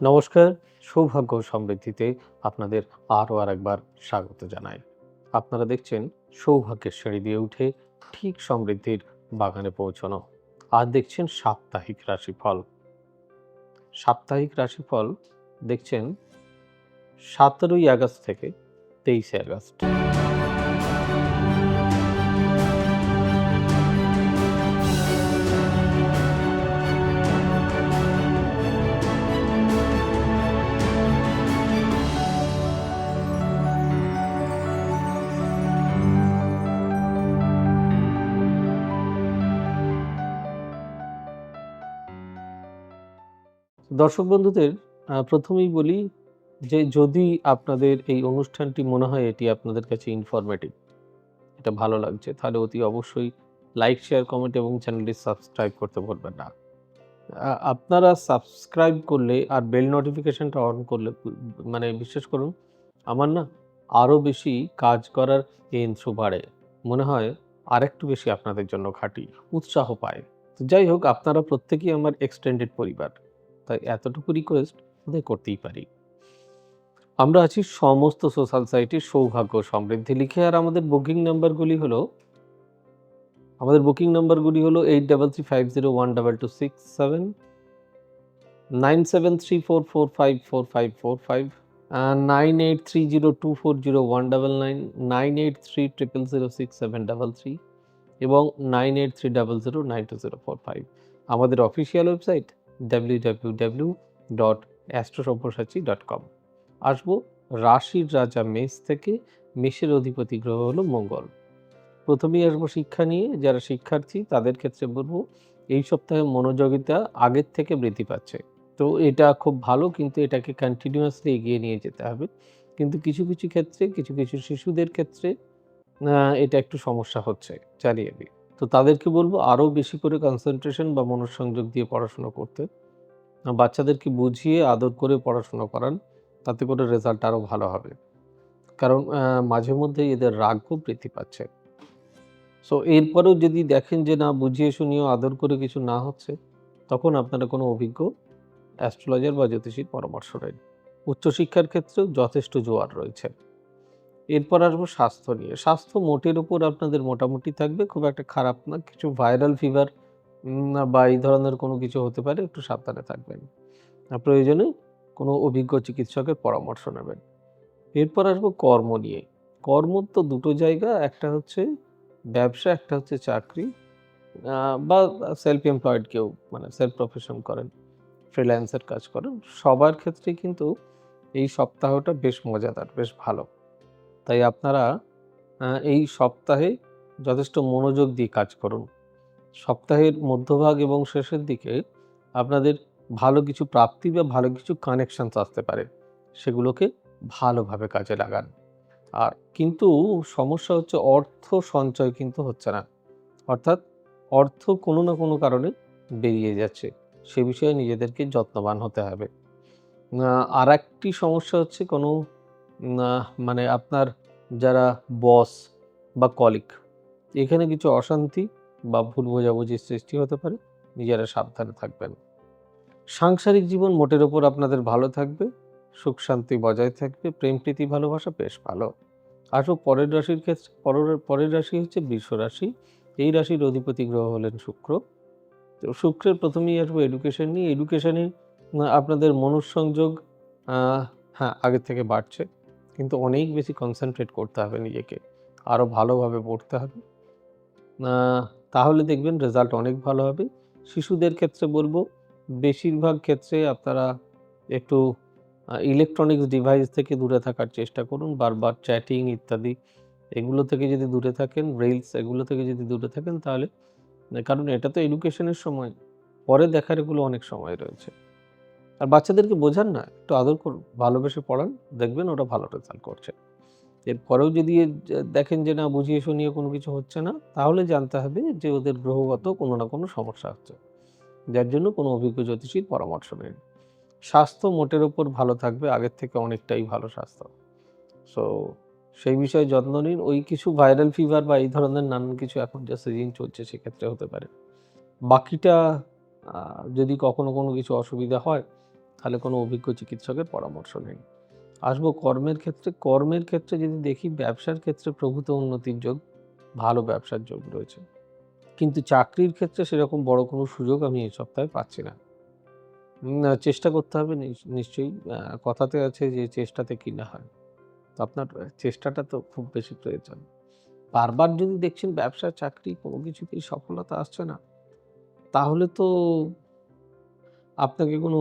নমস্কার, সৌভাগ্য ও সমৃদ্ধিতে আপনাদের আরও আরেকবার স্বাগত জানাই। আপনারা দেখছেন সৌভাগ্যের সিঁড়ি দিয়ে উঠে ঠিক সমৃদ্ধির বাগানে পৌঁছানো। আর দেখছেন সাপ্তাহিক রাশিফল। সাপ্তাহিক রাশিফল দেখছেন ১৭ই আগস্ট থেকে ২৩শে আগস্ট। দর্শক বন্ধুদের প্রথমেই বলি যে যদি আপনাদের এই অনুষ্ঠানটি মনে হয় এটি আপনাদের কাছে ইনফরমেটিভ, এটা ভালো লাগছে, তাহলে অতি অবশ্যই লাইক, শেয়ার, কমেন্ট এবং চ্যানেলটি সাবস্ক্রাইব করতে ভুলবেন না। আপনারা সাবস্ক্রাইব করলে আর বেল নোটিফিকেশনটা অন করলে মানে বিশ্বাস করুন আমার না আরও বেশি কাজ করার ইন্ট্রো বাড়ে। মনে হয় আরেকটু বেশি আপনাদের জন্য খাটি, উৎসাহ পায়। তো যাই হোক, আপনারা প্রত্যেকেই আমার এক্সটেন্ডেড পরিবার। তাই এতটুকু রিকোয়েস্ট ওদের করতেই পারি। আমরা আছি সমস্ত সোশ্যাল সাইটে সৌভাগ্য সমৃদ্ধি লিখে, আর আমাদের বুকিং নাম্বারগুলি হলো 8335012267, 9734454545, 9830240199, 9830006733 এবং 9830092045। আমাদের অফিসিয়াল ওয়েবসাইট www.astrosaব্যসাচী.com। আসবো রাশির রাজা মেষ থেকে। মেষের অধিপতি গ্রহ হলো মঙ্গল। প্রথমেই আসবো শিক্ষা নিয়ে। যারা শিক্ষার্থী তাদের ক্ষেত্রে বলব এই সপ্তাহে মনোযোগিতা আগের থেকে বৃদ্ধি পাচ্ছে। তো এটা খুব ভালো, কিন্তু এটাকে কন্টিনিউয়াসলি এগিয়ে নিয়ে যেতে হবে। কিন্তু কিছু ক্ষেত্রে কিছু শিশুদের ক্ষেত্রে এটা একটু সমস্যা হচ্ছে, চালিয়ে দিই। তো তাদেরকে বলব আরও বেশি করে কনসেন্ট্রেশন বা মনোসংযোগ দিয়ে পড়াশোনা করতে। বাচ্চাদেরকে বুঝিয়ে আদর করে পড়াশোনা করান, তাতে করে রেজাল্ট আরও ভালো হবে। কারণ মাঝে মধ্যেই এদের রাগও বৃদ্ধি পাচ্ছে। সো এরপরেও যদি দেখেন যে না, বুঝিয়ে শুনিয়েও আদর করে কিছু না হচ্ছে, তখন আপনারা কোনো অভিজ্ঞ অ্যাস্ট্রোলজার বা জ্যোতিষীর পরামর্শ নিন। উচ্চশিক্ষার ক্ষেত্রেও যথেষ্ট জোয়ার রয়েছে। এরপর আসবো স্বাস্থ্য নিয়ে। স্বাস্থ্য মোটের উপর আপনাদের মোটামুটি থাকবে, খুব একটা খারাপ না। কিছু ভাইরাল ফিভার বা এই ধরনের কোনো কিছু হতে পারে, একটু সাবধানে থাকবেন। প্রয়োজনে কোনো অভিজ্ঞ চিকিৎসকের পরামর্শ নেবেন। এরপর আসবো কর্ম নিয়ে। কর্মর তো দুটো জায়গা, একটা হচ্ছে ব্যবসা, একটা হচ্ছে চাকরি। বা সেলফ এমপ্লয়েড কেউ, মানে সেলফ প্রফেশন করেন, ফ্রিল্যান্সের কাজ করেন, সবার ক্ষেত্রেই কিন্তু এই সপ্তাহটা বেশ মজাদার, বেশ ভালো। তাই আপনারা এই সপ্তাহে যথেষ্ট মনোযোগ দিয়ে কাজ করুন। সপ্তাহের মধ্যভাগ এবং শেষের দিকে আপনাদের ভালো কিছু প্রাপ্তি বা ভালো কিছু কানেকশনস আসতে পারে। সেগুলোকে ভালোভাবে কাজে লাগান। আর কিন্তু সমস্যা হচ্ছে অর্থ সঞ্চয় কিন্তু হচ্ছে না। অর্থাৎ অর্থ কোনো না কোনো কারণে বেরিয়ে যাচ্ছে। সে বিষয়ে নিজেদেরকে যত্নবান হতে হবে। আরেকটি সমস্যা হচ্ছে কোনো মানে আপনার যারা বস বা কলিগ, এখানে কিছু অশান্তি বা ভুল বোঝাবুঝির সৃষ্টি হতে পারে। নিজেরা সাবধানে থাকবেন। সাংসারিক জীবন মোটের ওপর আপনাদের ভালো থাকবে। সুখ শান্তি বজায় থাকবে। প্রেম প্রীতি ভালোবাসা বেশ ভালো। আসো পরের রাশির ক্ষেত্রে। পরের রাশি হচ্ছে বৃষ রাশি। এই রাশির অধিপতি গ্রহ হলেন শুক্র। তো শুক্রের প্রথমেই আসবো এডুকেশন নিয়ে। এডুকেশনে আপনাদের মনঃসংযোগ আ হ্যাঁ, আগের থেকে বাড়ছে। কিন্তু অনেক বেশি কনসেনট্রেট করতে হবে নিজেকে। আরও ভালোভাবে পড়তে হবে। আ তাহলে দেখবেন রেজাল্ট অনেক ভালো হবে। শিশুদের ক্ষেত্রে বলব, বেশিরভাগ ক্ষেত্রে আপনারা একটু ইলেকট্রনিক্স ডিভাইস থেকে দূরে থাকার চেষ্টা করুন। বারবার চ্যাটিং ইত্যাদি এগুলো থেকে যদি দূরে থাকেন, রিলস এগুলো থেকে যদি দূরে থাকেন, তাহলে কারণ এটা তো এডুকেশনের সময়। পরে দেখার এগুলো অনেক সময় রয়েছে। আর বাচ্চাদেরকে বোঝান না, একটু আদর করুন, ভালোবেসে পড়ান, দেখবেন ওরা ভালো রেজাল্ট করছে। এরপরেও যদি দেখেন যে না, বুঝিয়ে শুনিয়ে কোনো কিছু হচ্ছে না, তাহলে জানতে হবে যে ওদের গ্রহগত কোনো না কোনো সমস্যা হচ্ছে। যার জন্য কোনো অভিজ্ঞ জ্যোতিষীর পরামর্শ নিন। স্বাস্থ্য মোটের উপর ভালো থাকবে, আগের থেকে অনেকটাই ভালো স্বাস্থ্য। সো সেই বিষয়ে যত্ন নিন। ওই কিছু ভাইরাল ফিভার বা এই ধরনের নানান কিছু এখন যা সিজন চলছে সেক্ষেত্রে হতে পারে। বাকিটা যদি কখনো কোনো কিছু অসুবিধা হয়, তাহলে কোনো অভিজ্ঞ চিকিৎসকের পরামর্শ নিন। আসবো কর্মের ক্ষেত্রে। কর্মের ক্ষেত্রে যদি দেখি ব্যবসার ক্ষেত্রে প্রভূত উন্নতির যোগ, ভালো ব্যবসার যোগ রয়েছে। কিন্তু চাকরির ক্ষেত্রে সেরকম বড় কোনো সুযোগ আমি এই সপ্তাহে পাচ্ছি না। চেষ্টা করতে হবে নিশ্চয়ই। কথাতে আছে যে চেষ্টাতে কি না হয়। তো আপনার চেষ্টাটা তো খুব বেশি প্রয়োজন। বারবার যদি দেখছেন ব্যবসা, চাকরি কোনো কিছুতেই সফলতা আসছে না, তাহলে তো আপনাকে কোনো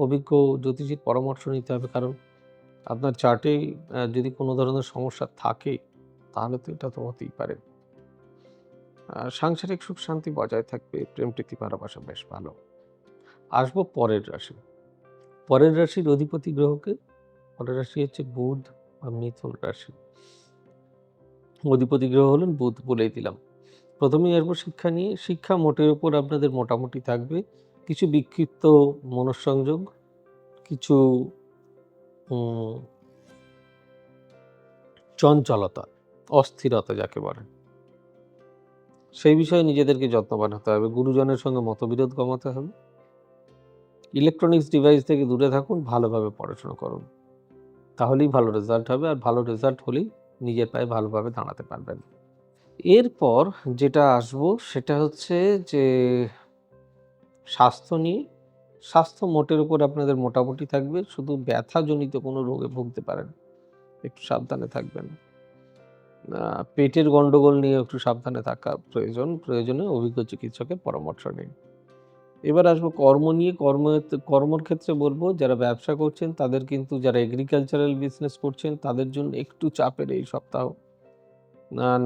অভিজ্ঞ জ্যোতিষীর পরামর্শ নিতে হবে। কারণ আপনার চার্টে যদি কোনো ধরনের সমস্যা থাকে, তাহলে তো এটা তো হতেই পারে। সাংসারিক সুখ শান্তি বজায় থাকবে, প্রেম প্রীতি ভালোবাসা বেশ ভালো। আসবো পরের রাশি। পরের রাশির অধিপতি গ্রহকে, পরের রাশি হচ্ছে বুধ বা মিথুন রাশি। অধিপতি গ্রহ হলেন বুধ, বলেই দিলাম। প্রথমেই আসবো শিক্ষা নিয়ে। শিক্ষা মোটের উপর আপনাদের মোটামুটি থাকবে। কিছু বিক্ষিপ্ত মনঃসংযোগ, কিছু উম চঞ্চলতা, অস্থিরতা যাকে বলে, সেই বিষয়ে নিজেদেরকে যত্নবান হতে হবে। গুরুজনের সঙ্গে মতবিরোধ কমাতে হবে। ইলেকট্রনিক্স ডিভাইস থেকে দূরে থাকুন, ভালোভাবে পড়াশোনা করুন। তাহলেই ভালো রেজাল্ট হবে, আর ভালো রেজাল্ট হলেই নিজের পায়ে ভালোভাবে দাঁড়াতে পারবেন। এরপর যেটা আসবো সেটা হচ্ছে যে স্বাস্থ্য নিয়ে। স্বাস্থ্য মোটের উপর আপনাদের মোটামুটি থাকবে। শুধু ব্যথাজনিত কোনো রোগে ভুগতে পারেন, একটু সাবধানে থাকবেন। পেটের গন্ডগোল নিয়ে একটু সাবধানে থাকা প্রয়োজন। প্রয়োজনে অভিজ্ঞ চিকিৎসকের পরামর্শ নিন। এবার আসবো কর্ম নিয়ে। কর্মর ক্ষেত্রে বলবো, যারা ব্যবসা করছেন তাদের কিন্তু, যারা এগ্রিকালচারাল বিজনেস করছেন তাদের জন্য একটু চাপের এই সপ্তাহ।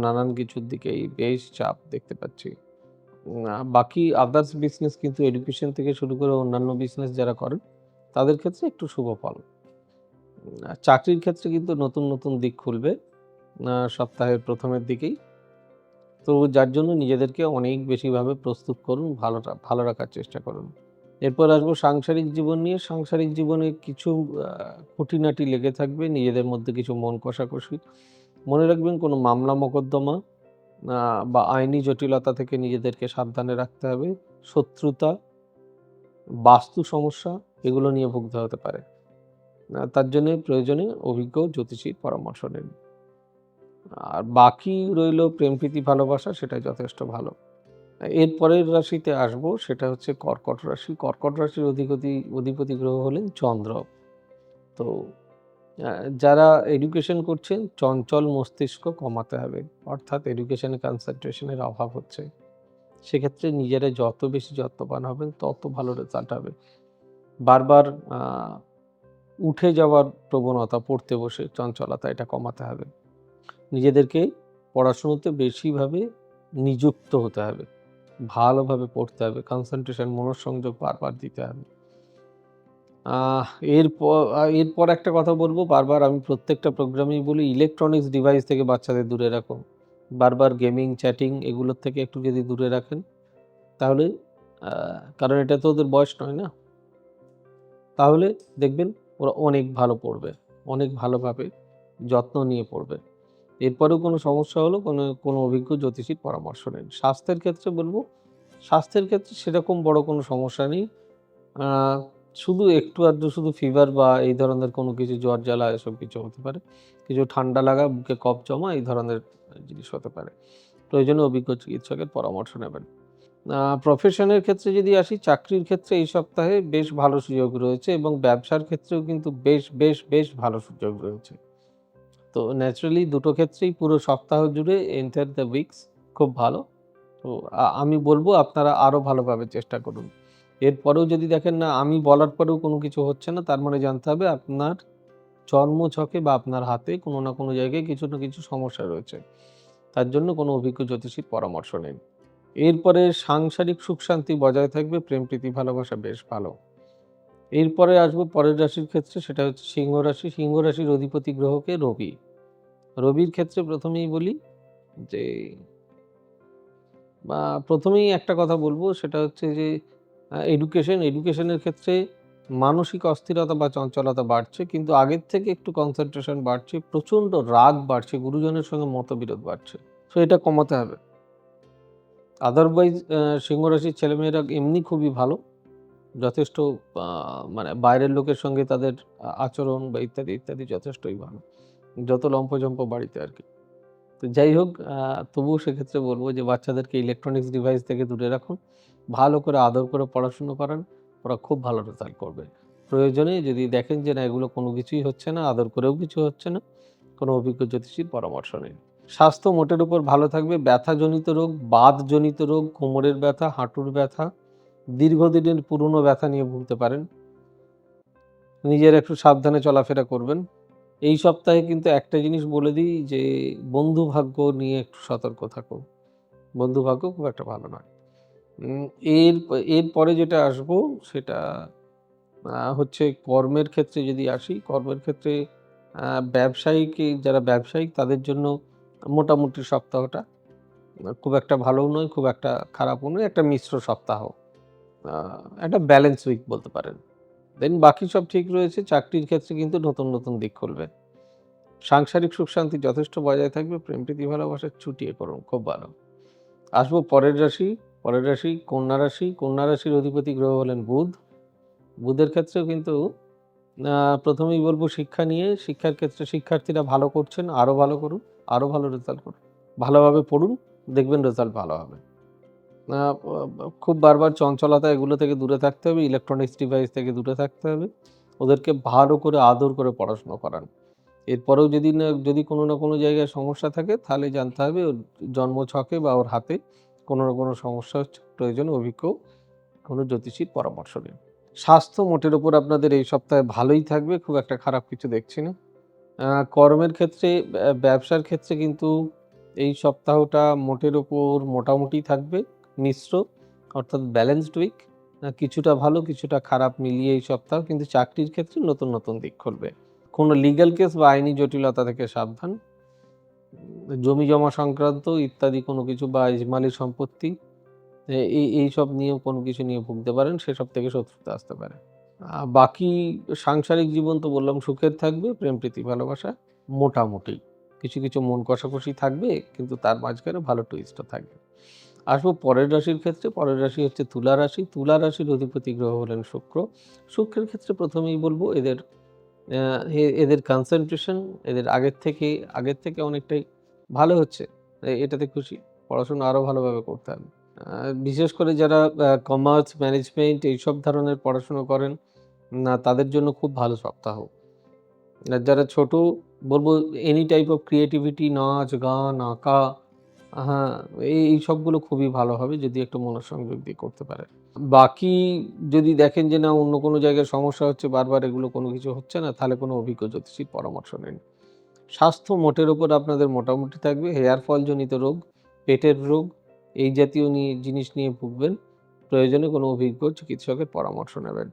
নানান কিছুর দিকেই বেশ চাপ দেখতে পাচ্ছি। বাকি আদার্স বিজনেস কিন্তু এডুকেশন থেকে শুরু করে অন্যান্য বিজনেস যারা করেন তাদের ক্ষেত্রে একটু শুভ ফল। চাকরির ক্ষেত্রে কিন্তু নতুন নতুন দিক খুলবে সপ্তাহের প্রথমের দিকেই। তো যার জন্য নিজেদেরকে অনেক বেশিভাবে প্রস্তুত করুন, ভালো রাখার চেষ্টা করুন। এরপর আসবো সাংসারিক জীবন নিয়ে। সাংসারিক জীবনে কিছু খুঁটিনাটি লেগে থাকবে, নিজেদের মধ্যে কিছু মন কষাকষি। মনে রাখবেন কোনো মামলা মোকদ্দমা বা আইনি জটিলতা থেকে নিজেদেরকে সাবধানে রাখতে হবে। শত্রুতা, বাস্তু সমস্যা, এগুলো নিয়ে ভুগতে হতে পারে। তার জন্য প্রয়োজনে অভিজ্ঞ জ্যোতিষীর পরামর্শ নিন। আর বাকি রইল প্রেম প্রীতি ভালোবাসা, সেটা যথেষ্ট ভালো। এর পরের রাশিতে আসবো, সেটা হচ্ছে কর্কট রাশি। কর্কট রাশির অধিপতি গ্রহ হলেন চন্দ্র। তো যারা এডুকেশন করছেন, চঞ্চল মস্তিষ্ক কমাতে হবে। অর্থাৎ এডুকেশনে কনসেন্ট্রেশনের অভাব হচ্ছে। সেক্ষেত্রে নিজেরা যত বেশি যত্নবান হবেন তত ভালো রেজাল্ট হবে। বারবার উঠে যাওয়ার প্রবণতা, পড়তে বসে চঞ্চলতা, এটা কমাতে হবে। নিজেদেরকে পড়াশুনোতে বেশিভাবে নিযুক্ত হতে হবে, ভালোভাবে পড়তে হবে, কনসেন্ট্রেশন, মনোসংযোগ বারবার দিতে হবে। এরপর একটা কথা বলবো, বারবার আমি প্রত্যেকটা প্রোগ্রামেই বলি, ইলেকট্রনিক্স ডিভাইস থেকে বাচ্চাদের দূরে রাখুন। বারবার গেমিং, চ্যাটিং এগুলোর থেকে একটু যদি দূরে রাখেন, তাহলে কারণ এটা তো ওদের বয়স নয় না, তাহলে দেখবেন ওরা অনেক ভালো পড়বে, অনেক ভালোভাবে যত্ন নিয়ে পড়বে। এরপরেও কোনো সমস্যা হলো কোনো অভিজ্ঞ জ্যোতিষীর পরামর্শ নিন। স্বাস্থ্যের ক্ষেত্রে বলবো, স্বাস্থ্যের ক্ষেত্রে সেরকম বড় কোনো সমস্যা নেই। আ শুধু একটু আধটু শুধু ফিভার বা এই ধরনের কোনো কিছু, জ্বর জ্বালা এসব কিছু হতে পারে। কিছু ঠান্ডা লাগা, বুকে কফ জমা, এই ধরনের জিনিস হতে পারে। প্রয়োজনে অভিজ্ঞ চিকিৎসকের পরামর্শ নেবেন। প্রফেশনের ক্ষেত্রে যদি আসি, চাকরির ক্ষেত্রে এই সপ্তাহে বেশ ভালো সুযোগ রয়েছে এবং ব্যবসার ক্ষেত্রেও কিন্তু বেশ ভালো সুযোগ রয়েছে। তো ন্যাচারালি দুটো ক্ষেত্রেই পুরো সপ্তাহ জুড়ে এন্টার দ্য উইকস খুব ভালো। তো আমি বলব আপনারা আরও ভালোভাবে চেষ্টা করুন। এরপরেও যদি দেখেন না আমি বলার পরেও কোনো কিছু হচ্ছে না, তার মানে জানতে হবে আপনার জন্মছকে বা আপনার হাতে কোনো না কোনো জায়গায় কিছু না কিছু সমস্যা রয়েছে। তার জন্য কোনো অভিজ্ঞ জ্যোতিষীর পরামর্শ নিন। এরপরে সাংসারিক সুখ শান্তি বজায় থাকবে, প্রেম প্রীতি ভালোবাসা বেশ ভালো। এরপরে আসবো পরের রাশির ক্ষেত্রে, সেটা হচ্ছে সিংহ রাশি। সিংহ রাশির অধিপতি গ্রহকে রবি। রবির ক্ষেত্রে প্রথমেই বলি যে প্রথমেই একটা কথা বলবো, সেটা হচ্ছে যে এডুকেশনের ক্ষেত্রে মানসিক অস্থিরতা বা চঞ্চলতা বাড়ছে, কিন্তু আগের থেকে একটু কনসেন্ট্রেশন বাড়ছে, প্রচণ্ড রাগ বাড়ছে, গুরুজনের সঙ্গে মতবিরোধ বাড়ছে। সো এটা কমাতে হবে। আদারওয়াইজ সিংহ রাশির ছেলেমেয়েরা এমনি খুবই ভালো, যথেষ্ট মানে বাইরের লোকের সঙ্গে তাদের আচরণ বা ইত্যাদি, ইত্যাদি যথেষ্টই ভালো। যত লম্ফঝম্প বাড়িতে আরকি। তো যাই হোক তবুও সেক্ষেত্রে বলব যে বাচ্চাদেরকে ইলেকট্রনিক্স ডিভাইস থেকে দূরে রাখুন। ভালো করে আদর করে পড়াশুনো করান। ওরা খুব ভালো রেজাল্ট করবে। প্রয়োজনে যদি দেখেন যে না এগুলো কোনো কিছুই হচ্ছে না, আদর করেও কিছু হচ্ছে না, কোনো অভিজ্ঞ জ্যোতিষীর পরামর্শ নিন। স্বাস্থ্য মোটের উপর ভালো থাকবে। ব্যথাজনিত রোগ, বাতজনিত রোগ, কোমরের ব্যথা, হাঁটুর ব্যথা, দীর্ঘদিনের পুরনো ব্যথা নিয়ে ভুগতে পারেন। নিজের একটু সাবধানে চলাফেরা করবেন। এই সপ্তাহে কিন্তু একটা জিনিস বলে দিই যে বন্ধুভাগ্য নিয়ে একটু সতর্ক থাকুন। বন্ধুভাগ্য খুব একটা ভালো নয়। উম এর এরপরে যেটা আসবো সেটা হচ্ছে কর্মের ক্ষেত্রে যদি আসি, কর্মের ক্ষেত্রে আ যারা ব্যবসায়িক তাদের জন্য মোটামুটি সপ্তাহটা খুব একটা ভালোও নয়, খুব একটা খারাপও নয়, একটা মিশ্র সপ্তাহ। আ একটা ব্যালেন্স উইক বলতে পারেন। দেন বাকি সব ঠিক রয়েছে। চাকরির ক্ষেত্রে কিন্তু নতুন, নতুন দিক খুলবে। সাংসারিক সুখ-শান্তি যথেষ্ট বজায় থাকবে। প্রেম-প্রীতি ভালোবাসা চুটিয়ে করুন, খুব ভালো। আসবো পরের রাশি, পরের রাশি কন্যা রাশি। কন্যা রাশির অধিপতি গ্রহ হলেন বুধ। বুধের ক্ষেত্রেও কিন্তু ১ম এই বলব শিক্ষা নিয়ে, শিক্ষার ক্ষেত্রে শিক্ষার্থীরা ভালো করছেন, আরও ভালো করুন, আরও ভালো রেজাল্ট করুন। ভালোভাবে পড়ুন, দেখবেন রেজাল্ট ভালো হবে। আ ব ব খুব বারবার চঞ্চলতা এগুলো থেকে দূরে থাকতে হবে, ইলেকট্রনিক্স ডিভাইস থেকে দূরে থাকতে হবে। ওদেরকে ভালো করে আদর করে পড়াশোনা করান। এরপরেও যদি কোনো না কোনো জায়গায় সমস্যা থাকে তাহলে জানতে হবে ওর জন্মছকে বা ওর হাতে কোনো না কোনো সমস্যা হচ্ছে। প্রয়োজনে অভিজ্ঞ কোনো জ্যোতিষীর পরামর্শ নিন। স্বাস্থ্য মোটের উপর আপনাদের এই সপ্তাহে ভালোই থাকবে। খুব একটা খারাপ কিছু দেখছি না। আ কর্মের ক্ষেত্রে ব্যবসার ক্ষেত্রে কিন্তু এই সপ্তাহটা মোটের উপর মোটামুটি থাকবে। মিশ্র অর্থাৎ ব্যালেন্সড উইক। কিছুটা ভালো কিছুটা খারাপ মিলিয়ে এই সপ্তাহ। কিন্তু চাকরির ক্ষেত্রে নতুন, নতুন দিক খুলবে। কোনো লিগ্যাল কেস বা আইনি জটিলতা থেকে সাবধান। জমিজমা সংক্রান্ত ইত্যাদি কোনো কিছু বা ইজমালি সম্পত্তি এইসব নিয়েও কোনো কিছু নিয়ে ভুগতে পারেন। সেসব থেকে শত্রুতা আসতে পারে। বাকি সাংসারিক জীবন তো বললাম সুখের থাকবে, প্রেম-প্রীতি ভালোবাসা মোটামুটি। কিছু, কিছু মন কষাকষি থাকবে কিন্তু তার মাঝখানে ভালো টুইস্টও থাকবে। আসবো পরের রাশির ক্ষেত্রে। পরের রাশি হচ্ছে তুলা রাশি। তুলা রাশির অধিপতি গ্রহ হলেন শুক্র। শুক্রের ক্ষেত্রে ১ম এই বলব আ এদের কনসেনট্রেশন আগের থেকে অনেকটাই ভালো হচ্ছে। এটাতে খুশি। পড়াশোনা আরো ভালোভাবে করতে হবে। আ বিশেষ করে যারা কমার্স, ম্যানেজমেন্ট এইসব ধরনের পড়াশোনা করেন তাদের জন্য খুব ভালো সপ্তাহ। আর যারা ছোট বলব এনি টাইপ অফ ক্রিয়েটিভিটি নাচ, গান, আঁকা হ্যাঁ, এই সবগুলো খুবই ভালো হবে যদি একটু মনোসংযোগ দিয়ে করতে পারেন। বাকি যদি দেখেন যে না অন্য কোনো জায়গায় সমস্যা হচ্ছে বারবার এগুলো কোনো কিছু হচ্ছে না তাহলে কোনো অভিজ্ঞ জ্যোতিষীর পরামর্শ নিন। স্বাস্থ্য মোটের উপর আপনাদের মোটামুটি থাকবে। হেয়ার ফল জনিত রোগ, পেটের রোগ এই জাতীয় জিনিস নিয়ে ভুগবেন। প্রয়োজনে কোনো অভিজ্ঞ চিকিৎসকের পরামর্শ নেবেন।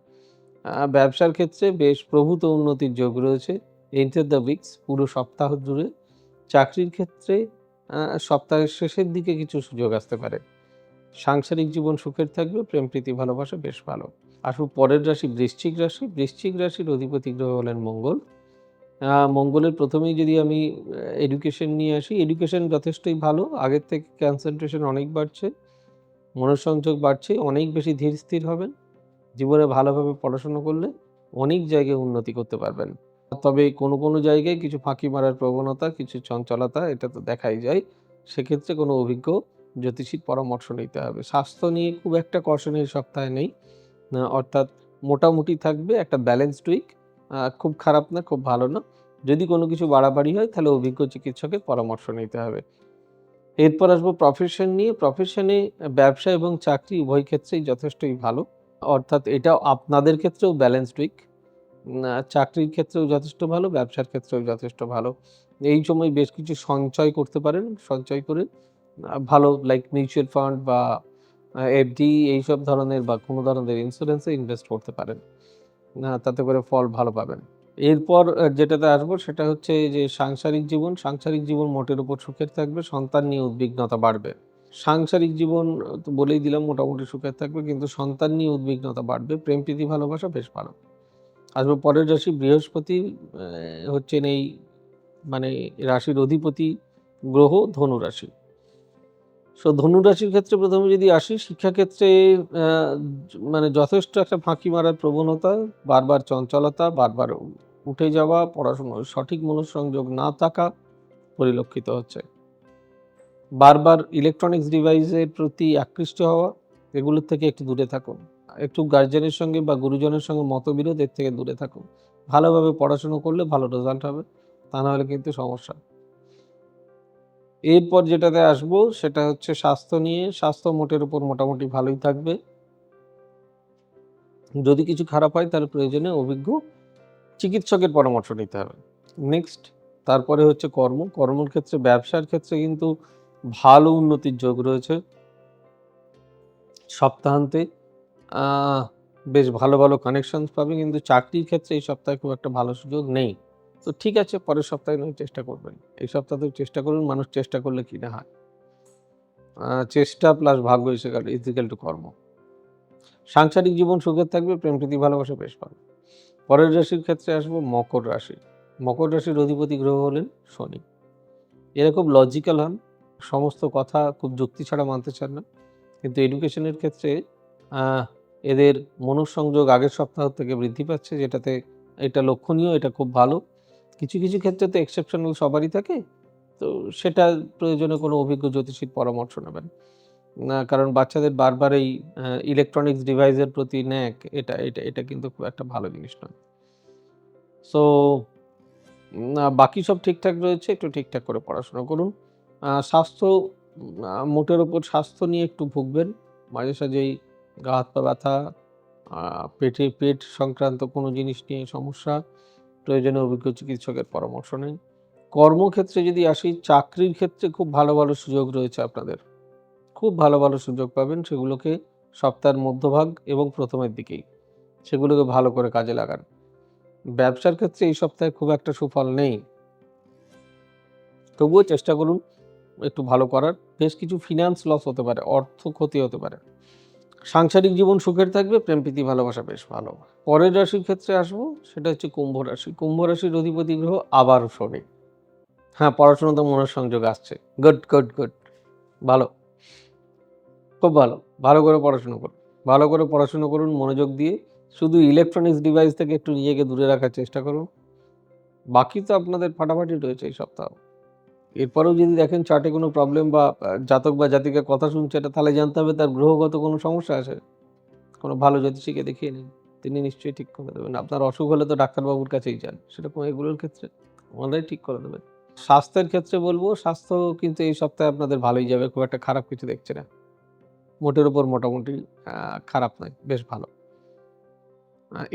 ব্যবসার ক্ষেত্রে বেশ প্রভূত উন্নতির যোগ রয়েছে। এন্টার দ্য উইকস পুরো সপ্তাহ জুড়ে। চাকরির ক্ষেত্রে সপ্তাহের শেষের দিকে কিছু সুযোগ আসতে পারে। সাংসারিক জীবন সুখের থাকবে, প্রেম প্রীতি ভালোবাসা বেশ ভালো। আসুন পরের রাশি বৃশ্চিক রাশি। বৃশ্চিক রাশির অধিপতি গ্রহ হলেন মঙ্গল। মঙ্গলের ১ম এই যদি আমি এডুকেশন নিয়ে আসি, এডুকেশন যথেষ্টই ভালো। আগের থেকে কনসেনট্রেশন অনেক বাড়ছে, মনোসংযোগ বাড়ছে, অনেক বেশি ধীর স্থির হবেন। জীবনে ভালোভাবে পড়াশোনা করলে অনেক জায়গায় উন্নতি করতে পারবেন। তবে কোনো, কোনো জায়গায় কিছু ফাঁকি মারার প্রবণতা, কিছু চঞ্চলতা এটা তো দেখাই যায়। সেক্ষেত্রে কোনো অভিজ্ঞ জ্যোতিষীর পরামর্শ নিতে হবে। স্বাস্থ্য নিয়ে খুব একটা কষণ এই সপ্তাহে নেই। অর্থাৎ মোটামুটি থাকবে একটা ব্যালেন্সড উইক। খুব খারাপ না, খুব ভালো না। যদি কোনো কিছু বাড়াবাড়ি হয় তাহলে অভিজ্ঞ চিকিৎসকের পরামর্শ নিতে হবে। এরপর আসবো প্রফেশন নিয়ে। প্রফেশনে ব্যবসা এবং চাকরি উভয় ক্ষেত্রেই যথেষ্টই ভালো। অর্থাৎ এটাও আপনাদের ক্ষেত্রেও ব্যালেন্সড উইক। চাকরির ক্ষেত্রেও যথেষ্ট ভালো, ব্যবসার ক্ষেত্রেও যথেষ্ট ভালো। এই সময় বেশ কিছু সঞ্চয় করতে পারেন। সঞ্চয় করে ভালো লাইক মিউচুয়াল ফান্ড বা এফডি এইসব ধরনের বা কোনো ধরনের ইন্সুরেন্সে ইনভেস্ট করতে পারেন। তাতে করে ফল ভালো পাবেন। এরপর যেটাতে আসবো সেটা হচ্ছে যে সাংসারিক জীবন। সাংসারিক জীবন মোটের উপর সুখের থাকবে, সন্তান নিয়ে উদ্বিগ্নতা বাড়বে। সাংসারিক জীবন তো বলেই দিলাম মোটামুটি সুখের থাকবে কিন্তু সন্তান নিয়ে উদ্বিগ্নতা বাড়বে। প্রেম প্রীতি ভালোবাসা বেশ ভালো। আসবো পরের রাশি বৃহস্পতি হচ্ছেন এই মানে রাশির অধিপতি গ্রহ ধনু রাশি। সো ধনুরাশির ক্ষেত্রে প্রথমে যদি আসি, শিক্ষাক্ষেত্রে মানে যথেষ্ট একটা ফাঁকি মারার প্রবণতা, বারবার চঞ্চলতা, বারবার উঠে যাওয়া, পড়াশোনার সঠিক মনোসংযোগ না থাকা পরিলক্ষিত হচ্ছে। বারবার ইলেকট্রনিক্স ডিভাইসের প্রতি আকৃষ্ট হওয়া, এগুলোর থেকে একটু দূরে থাকুন। একটু গার্জিয়ানের সঙ্গে বা গুরুজনের সঙ্গে মতবিরোধ, এর থেকে দূরে থাকুন। ভালোভাবে পড়াশুনো করলে ভালো রেজাল্ট হবে, তা না হলে কিন্তু সমস্যা। এরপর যেটাতে আসবো সেটা হচ্ছে স্বাস্থ্য নিয়ে। স্বাস্থ্য মোটের উপর মোটামুটি ভালোই থাকবে। যদি কিছু খারাপ হয় তাহলে প্রয়োজনে অভিজ্ঞ চিকিৎসকের পরামর্শ নিতে হবে। নেক্সট, তারপরে হচ্ছে কর্ম। কর্মের ক্ষেত্রে, ব্যবসার ক্ষেত্রে কিন্তু ভালো উন্নতির যোগ রয়েছে। সপ্তাহান্তে বেশ ভালো, ভালো কানেকশনস পাবে, কিন্তু চাকরির ক্ষেত্রে এই সপ্তাহে খুব একটা ভালো সুযোগ নেই। তো ঠিক আছে, পরের সপ্তাহে নয় চেষ্টা করবেন। এই সপ্তাহতেও চেষ্টা করুন, মানুষ চেষ্টা করলে কি না হয়। চেষ্টা প্লাস ভাগ্য ইজ ইকুয়াল টু কর্ম। সাংসারিক জীবন সুখের থাকবে, প্রেম প্রীতি ভালোবাসা বেশ ভালো। পরের রাশির ক্ষেত্রে আসবো মকর রাশি। মকর রাশির অধিপতি গ্রহ হলেন শনি। এরা খুব লজিক্যাল হন, সমস্ত কথা খুব যুক্তি ছাড়া মানতে চান না। কিন্তু এডুকেশনের ক্ষেত্রে আহ, এদের মনোসংযোগ আগের সপ্তাহ থেকে বৃদ্ধি পাচ্ছে, যেটাতে এটা লক্ষণীয়, এটা খুব ভালো। কিছু কিছু ক্ষেত্রে তো এক্সেপশনাল সবারই থাকে, তো সেটা প্রয়োজনে কোনো অভিজ্ঞ জ্যোতিষীর পরামর্শ নেবেন না, কারণ বাচ্চাদের বারবার এই ইলেকট্রনিক্স ডিভাইসের প্রতি ন্যাক, এটা এটা এটা কিন্তু খুব একটা ভালো জিনিস নয়। সো বাকি সব ঠিকঠাক রয়েছে, একটু ঠিকঠাক করে পড়াশোনা করুন। স্বাস্থ্য, মোটের ওপর স্বাস্থ্য নিয়ে একটু ভুগবেন। মাঝে সাঝেই গা হাত পা ব্যথা, পেট সংক্রান্ত কোনো জিনিস নিয়ে সমস্যা, প্রয়োজনে অভিজ্ঞ চিকিৎসকের পরামর্শ নিন। কর্মক্ষেত্রে যদি আসি, চাকরির ক্ষেত্রে খুব ভালো ভালো সুযোগ রয়েছে আপনাদের। খুব ভালো ভালো সুযোগ পাবেন, সেগুলোকে সপ্তাহের মধ্যভাগ এবং প্রথমের দিকেই সেগুলোকে ভালো করে কাজে লাগান। ব্যবসার ক্ষেত্রে এই সপ্তাহে খুব একটা সুফল নেই, তবুও চেষ্টা করুন একটু ভালো করার। বেশ কিছু ফিনান্স লস হতে পারে, অর্থ ক্ষতি হতে পারে। সাংসারিক জীবন সুখের থাকবে, প্রেম প্রীতি ভালোবাসা বেশ ভালো। পরের রাশির ক্ষেত্রে আসবো, সেটা হচ্ছে কুম্ভ রাশি। কুম্ভ রাশির অধিপতি গ্রহ আবারও শনি। হ্যাঁ, পড়াশোনাতে মনের সংযোগ আসছে। গুড গুড গুড, ভালো, খুব ভালো। ভালো করে পড়াশুনো করুন, ভালো করে পড়াশুনো করুন মনোযোগ দিয়ে। শুধু ইলেকট্রনিক্স ডিভাইস থেকে একটু নিজেকে দূরে রাখার চেষ্টা করুন। বাকি তো আপনাদের ফাটাফাটি রয়েছে এই সপ্তাহ। এরপরেও যদি দেখেন চার্টে কোনো প্রবলেম বা জাতক বা জাতিকার কথা শুনছে, এটা তাহলে জানতে হবে তার গ্রহগত কোনো সমস্যা আছে। কোনো ভালো জ্যোতিষীকে দেখিয়ে নিন, তিনি নিশ্চয়ই ঠিক করে দেবেন। আপনার অসুখ হলে তো ডাক্তারবাবুর কাছেই যান, সেরকম এগুলোর ক্ষেত্রে ওনারাই ঠিক করে দেবেন। স্বাস্থ্যের ক্ষেত্রে বলবো, স্বাস্থ্য কিন্তু এই সপ্তাহে আপনাদের ভালোই যাবে, খুব একটা খারাপ কিছু দেখছি না। মোটের উপর মোটামুটি খারাপ নয়, বেশ ভালো।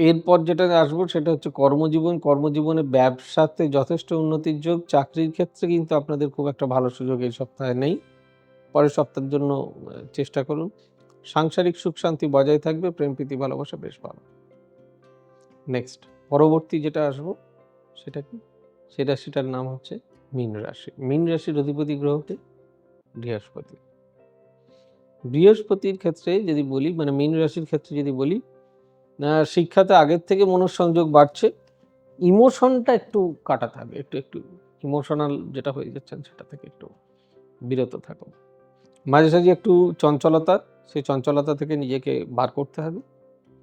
এরপর যেটা আসবো সেটা হচ্ছে কর্মজীবন। কর্মজীবনে ব্যবসাতে যথেষ্ট উন্নতির যোগ। চাকরির ক্ষেত্রে কিন্তু আপনাদের খুব একটা ভালো সুযোগ এই সপ্তাহে নেই। পরের সপ্তাহের জন্য চেষ্টা করুন। সাংসারিক সুখ শান্তি বজায় থাকবে, প্রেম প্রীতি ভালোবাসা বেশ ভালো। নেক্সট, পরবর্তী যেটা আসবো সেটা কি? সেটার নাম হচ্ছে মীন রাশি। মীন রাশির অধিপতি গ্রহটি বৃহস্পতি। বৃহস্পতির ক্ষেত্রে যদি বলি, মানে মীন রাশির ক্ষেত্রে যদি বলি, শিক্ষাতে আগের থেকে মনোসংযোগ বাড়ছে। ইমোশনটা একটু কাটাতে হবে, একটু একটু ইমোশনাল যেটা হয়ে যাচ্ছেন সেটা থেকে একটু বিরত থাকুন। মাঝে সাঝে একটু চঞ্চলতা, সেই চঞ্চলতা থেকে নিজেকে বার করতে হবে।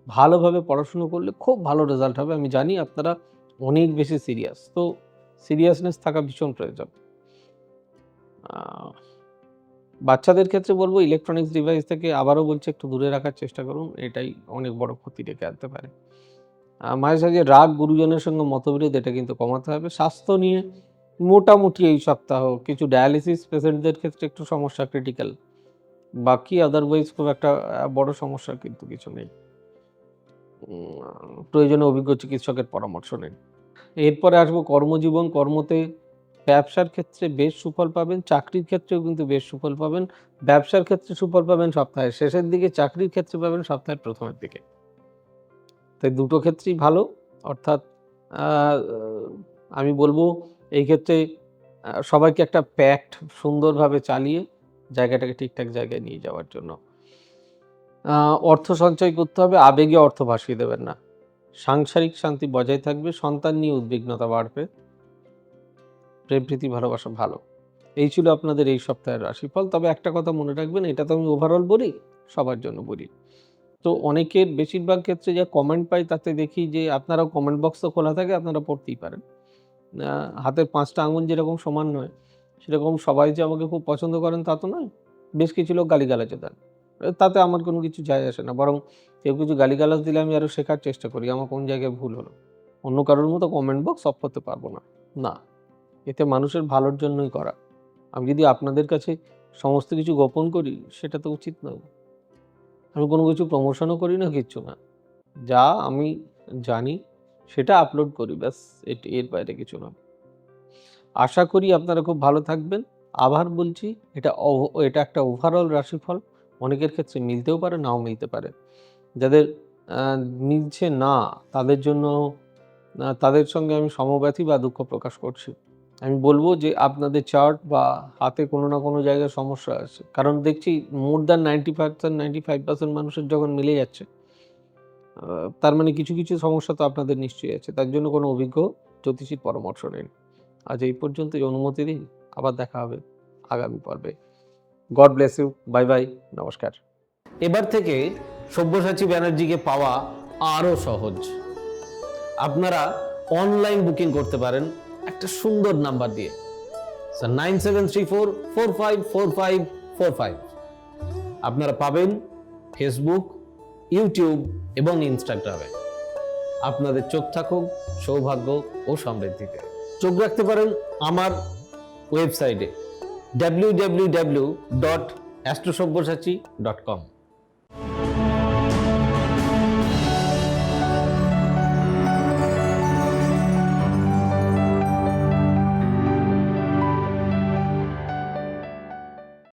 ভালোভাবে পড়াশুনো করলে খুব ভালো রেজাল্ট হবে। আমি জানি আপনারা অনেক বেশি সিরিয়াস, তো সিরিয়াসনেস থাকা ভীষণ প্রয়োজন। বাচ্চাদের ক্ষেত্রে বলবো ইলেকট্রনিক্স ডিভাইস থেকে আবারও বলছি একটু দূরে রাখার চেষ্টা করুন, এটাই অনেক বড় ক্ষতি ডেকে আনতে পারে। মাঝে সাঝে রাগ, গুরুজনের সঙ্গে মতবিরোধ, এটা কিন্তু কমাতে হবে। স্বাস্থ্য নিয়ে মোটামুটি এই সপ্তাহ কিছু ডায়ালিসিস পেশেন্টদের ক্ষেত্রে একটু সমস্যা, ক্রিটিক্যাল। বাকি আদারওয়াইজ খুব একটা বড় সমস্যা কিন্তু কিছু নেই। প্রয়োজনে অভিজ্ঞ চিকিৎসকের পরামর্শ নিন। এরপরে আসবো কর্মজীবন। কর্মতে ব্যবসার ক্ষেত্রে বেশ সুফল পাবেন, চাকরির ক্ষেত্রেও কিন্তু বেশ সুফল পাবেন। ব্যবসার ক্ষেত্রে সুফল পাবেন সপ্তাহের শেষের দিকে, চাকরির ক্ষেত্রে পাবেন সপ্তাহের প্রথমের দিকে। তাই দুটো ক্ষেত্রেই ভালো। অর্থাৎ আ আমি বলব এই ক্ষেত্রে সবাইকে একটা প্যাক্ট সুন্দরভাবে চালিয়ে জায়গাটাকে ঠিকঠাক জায়গায় নিয়ে যাওয়ার জন্য অর্থ সঞ্চয় করতে হবে, আবেগে অর্থ ভাসিয়ে দেবেন না। সাংসারিক শান্তি বজায় থাকবে, সন্তান নিয়ে উদ্বিগ্নতা বাড়বে, প্রেম প্রীতি ভালোবাসা ভালো। এই ছিল আপনাদের এই সপ্তাহের রাশিফল। তবে একটা কথা মনে রাখবেন, এটা তো আমি ওভারঅল বলি, সবার জন্য বলি। তো অনেকের বেশিরভাগ ক্ষেত্রে যা কমেন্ট পাই তাতে দেখি যে আপনারাও কমেন্ট বক্স তো খোলা থাকে, আপনারা পড়তেই পারেন। হাতের ৫টা আঙুল যেরকম সমান নয়, সেরকম সবাই যে আমাকে খুব পছন্দ করেন তা তো নয়। বেশ কিছু লোক গালিগালাজও দেন। তাতে আমার কোনো কিছু যায় আসে না। বরং কেউ কিছু গালিগালাজ দিলে আমি আরো শেখার চেষ্টা করি আমার কোন জায়গায় ভুল হলো। অন্য কারোর মতো কমেন্ট বক্স অফ করতে পারবো না। না, এতে মানুষের ভালোর জন্যই করা। আমি যদি আপনাদের কাছে সমস্ত কিছু গোপন করি, সেটা তো উচিত নয়। আমি কোনো কিছু প্রমোশনও করি না, কিচ্ছু না। যা আমি জানি সেটা আপলোড করি, ব্যাস। এর বাইরে কিছু নয়। আশা করি আপনারা খুব ভালো থাকবেন। আবার বলছি, এটা একটা ওভারঅল রাশিফল। অনেকের ক্ষেত্রে মিলতেও পারে, নাও মিলতে পারে। যাদের মিলছে না, তাদের জন্য তাদের সঙ্গে আমি সমব্যথী বা দুঃখ প্রকাশ করছি। আমি বলব যে আপনাদের চার্ট বা হাতে কোনো না কোনো জায়গায় সমস্যা আছে। কারণ দেখছি মোর দ্যান 90% 95% মানুষের যখন মিলে যাচ্ছে, তার মানে কিছু, কিছু সমস্যা তো আপনাদের নিশ্চয়ই আছে। তার জন্য কোনো অভিজ্ঞ জ্যোতিষীর পরামর্শ নিন। আজ এই পর্যন্তই, অনুমতি দিন। আবার দেখা হবে আগামী পর্বে। God bless you. Bye bye. নমস্কার। এবার থেকে সব্যসাচী ব্যানার্জিকে পাওয়া আরও সহজ। আপনারা অনলাইন বুকিং করতে পারেন একটা সুন্দর নাম্বার দিয়ে, 9734454545। আপনারা পাবেন ফেসবুক, ইউটিউব এবং ইনস্টাগ্রামে। আপনাদের চোখ থাকুক সৌভাগ্য ও সমৃদ্ধিতে। চোখ রাখতে পারেন আমার ওয়েবসাইটে www.astrosabbossachi.com।